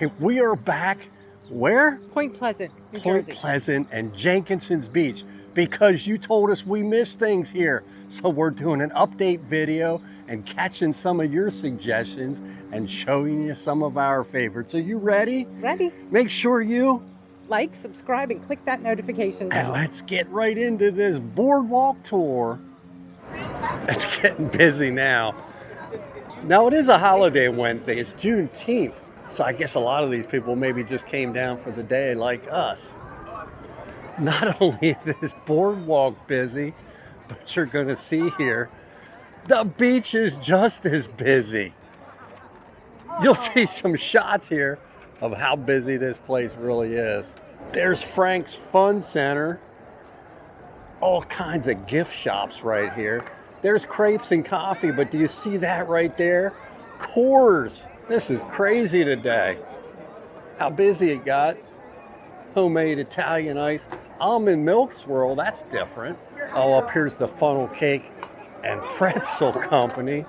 right, we are back. Where? Point Pleasant, New Point Jersey. Pleasant and Jenkinson's Beach, because you told us we missed things here. So we're doing an update video and catching some of your suggestions and showing you some of our favorites. Are you ready? Ready. Make sure you Like, subscribe, and click that notification bell. and let's get right into this boardwalk tour. It's getting busy now. Now it is a holiday Wednesday. It's Juneteenth. So I guess a lot of these people maybe just came down for the day like us. Not only is this boardwalk busy, but you're going to see here, the beach is just as busy. You'll see some shots here of how busy this place really is. There's Frank's Fun Center. All kinds of gift shops right here. There's crepes and coffee, but do you see that right there? Coors. This is crazy today. How busy it got. Homemade Italian ice. Almond milk swirl, that's different. Oh, up here's the funnel cake and pretzel company.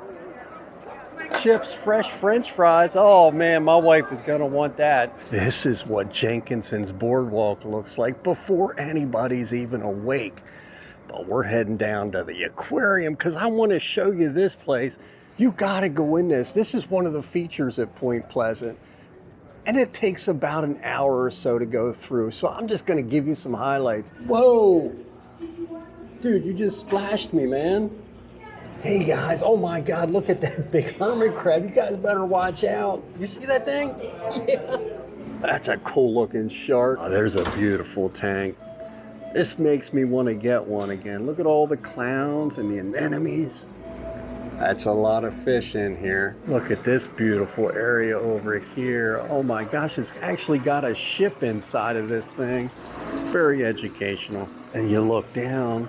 Chips, fresh French fries. Oh man, my wife is gonna want that. This is what Jenkinson's Boardwalk looks like before anybody's even awake. But we're heading down to the aquarium because I want to show you this place. You gotta go in this. This is one of the features at Point Pleasant. And it takes about an hour or so to go through. So I'm just gonna give you some highlights. Whoa, dude, you just splashed me, man. Hey guys, oh my God, look at that big hermit crab. You guys better watch out. You see that thing? Yeah. That's a cool looking shark. Oh, there's a beautiful tank. This makes me want to get one again. Look at all the clowns and the anemones. That's a lot of fish in here. Look at this beautiful area over here. Oh my gosh, it's actually got a ship inside of this thing. Very educational. And you look down,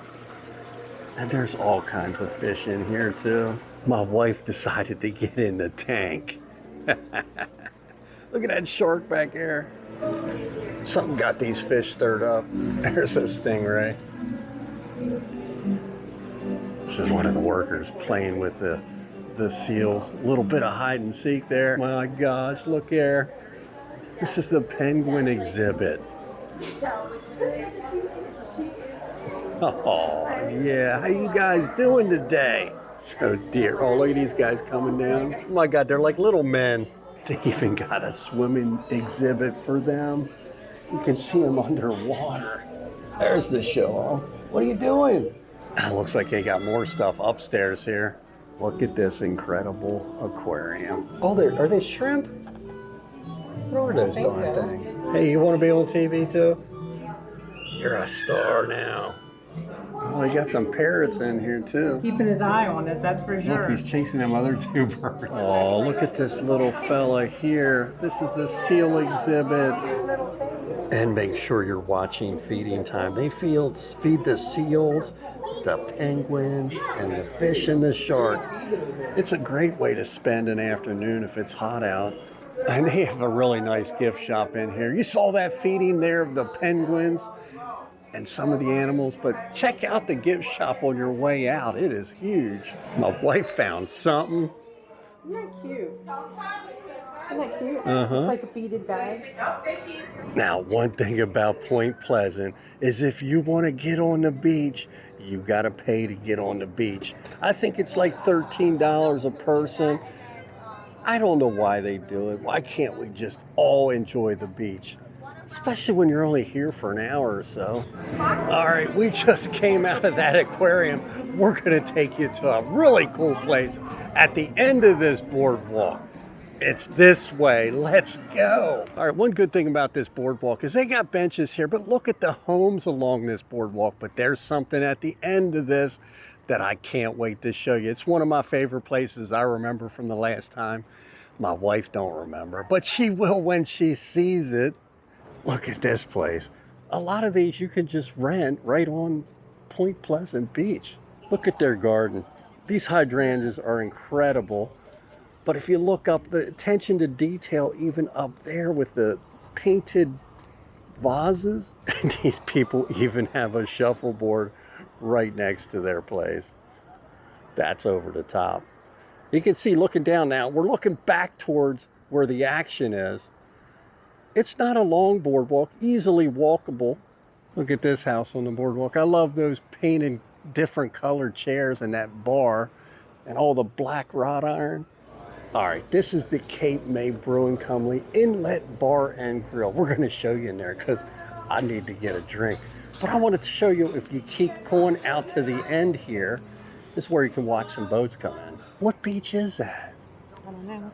and there's all kinds of fish in here too. My wife decided to get in the tank. Look at that shark back there. Something got these fish stirred up. There's a stingray. This is one of the workers playing with the seals. A little bit of hide and seek there. My gosh, look here. This is the penguin exhibit. Oh, yeah. How you guys doing today? So dear. Oh, look at these guys coming down. Oh my God, they're like little men. They even got a swimming exhibit for them. You can see them underwater. There's the show. What are you doing? Looks like they got more stuff upstairs here. Look at this incredible aquarium. Oh, are they shrimp? What are those darn things? Hey, you want to be on TV too? You're a star now. Oh, they got some parrots in here too. Keeping his eye on us, that's for sure. Look, he's chasing them other two birds. Oh, look at this little fella here. This is the seal exhibit. And make sure you're watching Feeding Time. They feed the seals, the penguins, and the fish and the sharks. It's a great way to spend an afternoon if it's hot out. And they have a really nice gift shop in here. You saw that feeding there of the penguins and some of the animals, but check out the gift shop on your way out. It is huge. My wife found something. Isn't that cute? Isn't that cute? Uh-huh. It's like a beaded bag. Now, one thing about Point Pleasant is if you want to get on the beach, you got to pay to get on the beach. I think it's like $13 a person. I don't know why they do it. Why can't we just all enjoy the beach? Especially when you're only here for an hour or so. All right, we just came out of that aquarium. We're going to take you to a really cool place at the end of this boardwalk. It's this way. Let's go. All right, one good thing about this boardwalk is they got benches here, but look at the homes along this boardwalk. But there's something at the end of this that I can't wait to show you. It's one of my favorite places I remember from the last time. My wife don't remember, but she will when she sees it. Look at this place. A lot of these you can just rent right on Point Pleasant Beach. Look at their garden. These hydrangeas are incredible. But if you look up, the attention to detail even up there with the painted vases. And these people even have a shuffleboard right next to their place. That's over the top. You can see looking down now, we're looking back towards where the action is. It's not a long boardwalk, easily walkable. Look at this house on the boardwalk. I love those painted different colored chairs and that bar and all the black wrought iron. All right, this is the Cape May Brewing Company Inlet Bar and Grill. We're going to show you in there because I need to get a drink. But I wanted to show you, if you keep going out to the end here, this is where you can watch some boats come in. What beach is that? I don't know.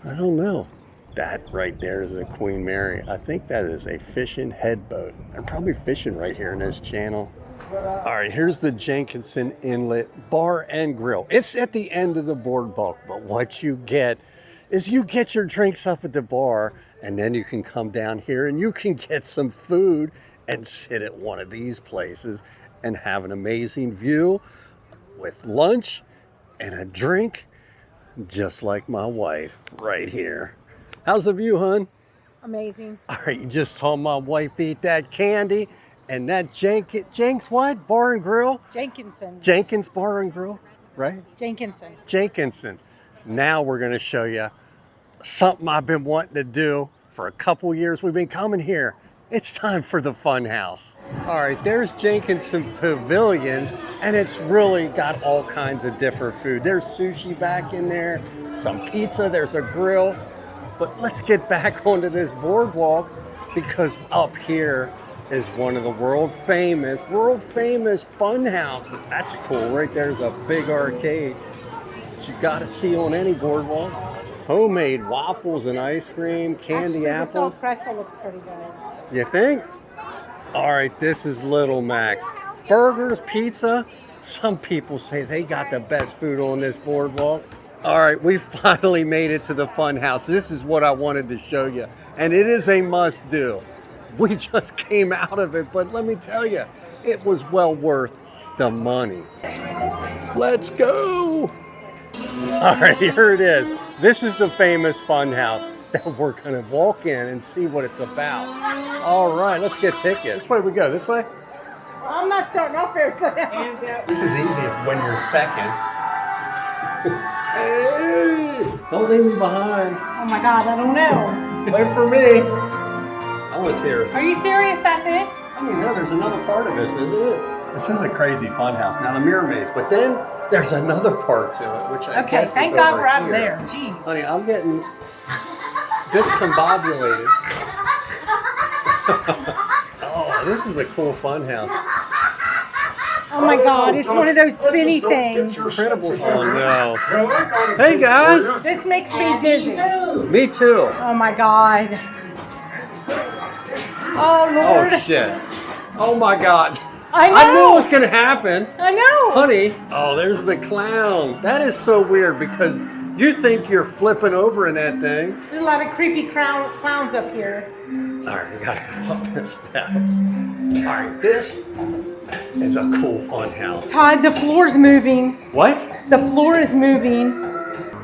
I don't know. That right there is a Queen Mary. I think that is a fishing head boat. They're probably fishing right here in this channel. All right, here's the Jenkinson Inlet Bar and Grill. It's at the end of the boardwalk, but what you get is you get your drinks up at the bar, and then you can come down here and you can get some food and sit at one of these places and have an amazing view with lunch and a drink, just like my wife right here. How's the view, hon? Amazing. All right, you just saw my wife eat that candy. And that Jenks what? Bar and Grill? Jenkinson. Jenkins Bar and Grill, right? Jenkinson. Jenkinson. Now we're going to show you something I've been wanting to do for a couple years. We've been coming here. It's time for the fun house. All right, there's Jenkinson Pavilion, and it's really got all kinds of different food. There's sushi back in there, some pizza, there's a grill. But let's get back onto this boardwalk, because up here is one of the world famous fun houses. That's cool. Right there's a big arcade that you got to see on any boardwalk. Homemade waffles and ice cream, candy apples. The soft pretzel looks pretty good. You think? All right, this is Little Max. Burgers, pizza. Some people say they got the best food on this boardwalk. All right, we finally made it to the fun house. This is what I wanted to show you, and it is a must do. We just came out of it, but let me tell you, it was well worth the money. Let's go. All right, here it is. This is the famous fun house that we're gonna walk in and see what it's about. All right, let's get tickets. Which way we go, this way? I'm not starting off very good. This is easy when you're second. Hey, don't leave me behind. Oh my God, I don't know. Wait for me. I want to see her. Are you serious? That's it? I mean, no, there's another part of this, isn't it? This is a crazy fun house. Now, the mirror maze, but then there's another part to it, which I guess thank is God over we're out here. there. Jeez. Honey, I'm getting discombobulated. Oh, this is a cool fun house. Oh my God, it's one of those spinny things. Incredible. Oh, no. Hey, guys. This makes me dizzy. Me too. Oh my God. Oh Lord. Oh, shit. Oh, my God. I know. I knew it was going to happen. I know. Honey. Oh, there's the clown. That is so weird because you think you're flipping over in that thing. There's a lot of creepy clowns up here. All right, we got to go up the steps. All right, this is a cool fun house. Todd, the floor's moving. What? The floor is moving.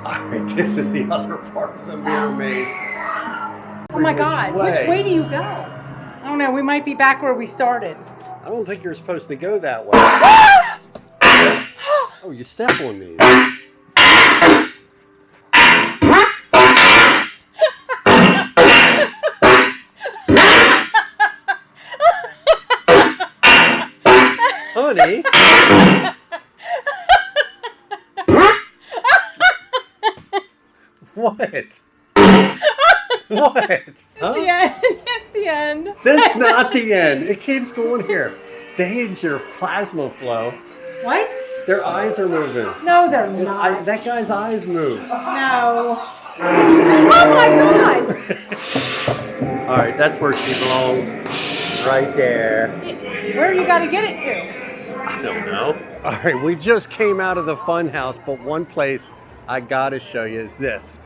All right, this is the other part of the mirror maze. Oh my God, which way do you go? I don't know, we might be back where we started. I don't think you're supposed to go that way. Oh, you step on me. Honey. What? What? Huh? The end. That's the end. That's not the end. It keeps going here. Danger, plasma flow. What? Their eyes are moving. No, they're not. That guy's eyes move. No. Oh my God. All right, that's where she belongs. Right there. Where you got to get it to? I don't know. All right, we just came out of the fun house, but one place I gotta show you is this.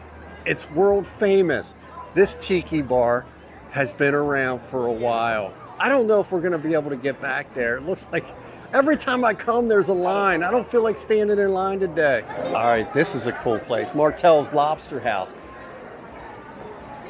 It's world famous. This Tiki Bar has been around for a while. I don't know if we're gonna be able to get back there. It looks like every time I come, there's a line. I don't feel like standing in line today. All right, this is a cool place. Martells Lobster House.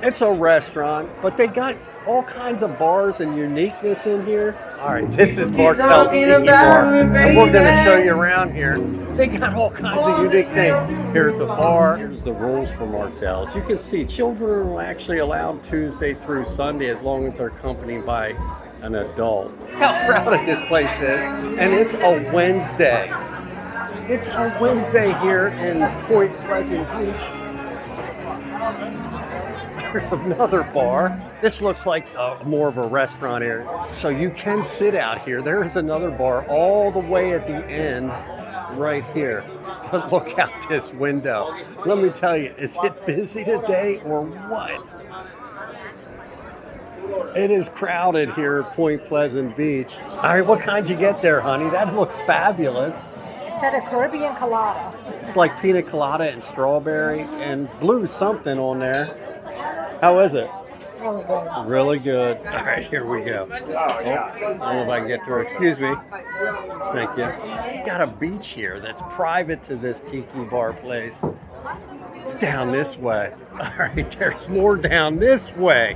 It's a restaurant, but they got all kinds of bars and uniqueness in here. All right, this is Martells Tiki Bar, and we're going to show you around here. They got all kinds of unique things. Here's a bar. Here's the rules for Martells. You can see children are actually allowed Tuesday through Sunday as long as they're accompanied by an adult. How crowded this place is, and it's a Wednesday. It's a Wednesday here in Point Pleasant Beach. There's another bar. This looks like more of a restaurant area. So you can sit out here. There is another bar all the way at the end right here. But look out this window. Let me tell you, is it busy today or what? It is crowded here at Point Pleasant Beach. All right, what kind you get there, honey? That looks fabulous. It's at a Caribbean colada. It's like pina colada and strawberry and blue something on there. How is it? Really good. Really good. All right, here we go. I don't know if I can get through. Excuse me. Thank you. You got a beach here that's private to this Tiki Bar place. It's down this way. All right, there's more down this way.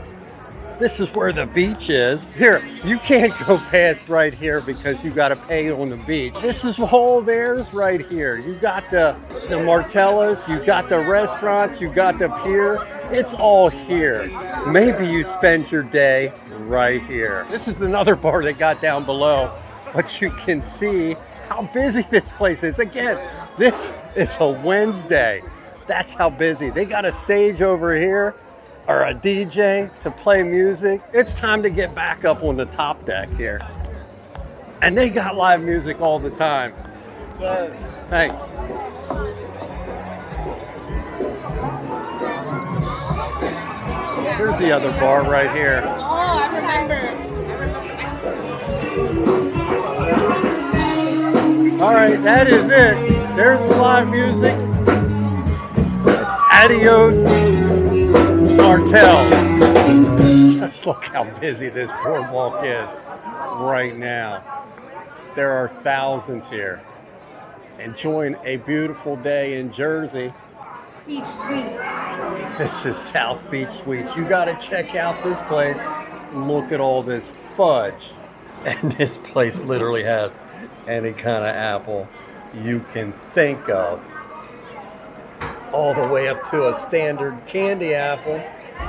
This is where the beach is. Here, you can't go past right here because you got to pay on the beach. This is all theirs right here. You got the Martells, you got the restaurants, you got the pier. It's all here. Maybe you spend your day right here. This is another bar that got down below, but you can see how busy this place is. Again, this is a Wednesday. That's how busy. They got a stage over here, or a DJ to play music. It's time to get back up on the top deck here. And they got live music all the time. Thanks. Here's the other bar right here. Oh, I remember. All right, that is it. There's the live music. Adios, Martells. Just look how busy this boardwalk is right now. There are thousands here enjoying a beautiful day in Jersey. Beach Suites. This is South Beach Suites. You got to check out this place. Look at all this fudge. And this place literally has any kind of apple you can think of. All the way up to a standard candy apple.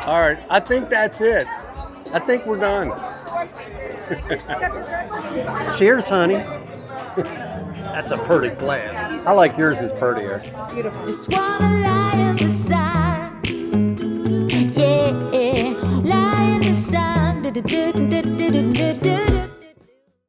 All right, I think that's it. I think we're done. Cheers, honey. That's a pretty glass. I like yours is prettier. Beautiful. Just wanna lie in the sun. Yeah, lie in the sun.